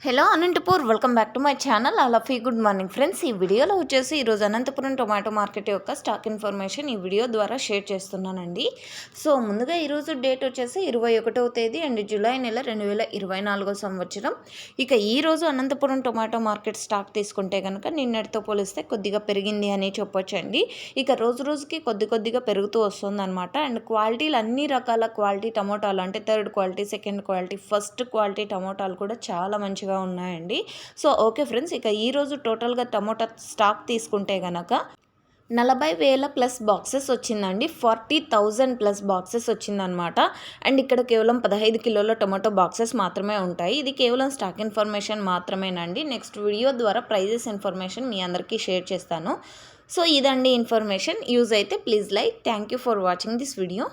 Hello Anantapur welcome back to my channel అలఫీ good morning friends. ఈ వీడియోలో వచ్చేసి ఈరోజు అనంతపురం టొమాటో మార్కెట్ యొక్క స్టాక్ ఇన్ఫర్మేషన్ ఈ వీడియో ద్వారా షేర్ చేస్తున్నానండి. సో ముందుగా ఈరోజు డేట్ వచ్చేసి 21వ తేదీ అండ్ జూలై నెల 2024 సంవత్సరం. ఇక ఈరోజు అనంతపురం టొమాటో మార్కెట్ స్టాక్ తీసుకుంటే కనుక నిన్నటితో పోలిస్తే కొద్దిగా పెరిగింది అని చెప్పొచ్చండి. ఇక రోజు రోజుకి కొద్దిగా పెరుగుతూ వస్తుందన్నమాట. అండ్ క్వాలిటీలు అన్ని రకాల క్వాలిటీ టమోటాలు అంటే third quality, second quality, first quality టమోటాలు కూడా చాలా మంచిగా ఉన్నాయండి. సో ఓకే ఫ్రెండ్స్, ఇక ఈరోజు టోటల్గా టమోటా స్టాక్ తీసుకుంటే గనక 40,000 ప్లస్ బాక్సెస్ వచ్చిందండి. 40,000 ప్లస్ బాక్సెస్ వచ్చిందనమాట. అండ్ ఇక్కడ కేవలం 15 కిలోల టొమాటో బాక్సెస్ మాత్రమే ఉంటాయి. ఇది కేవలం స్టాక్ ఇన్ఫర్మేషన్ మాత్రమేనండి. నెక్స్ట్ వీడియో ద్వారా ప్రైజెస్ ఇన్ఫర్మేషన్ మీ అందరికీ షేర్ చేస్తాను. సో ఇదండి ఇన్ఫర్మేషన్. యూజ్ అయితే please like. Thank you for watching this video.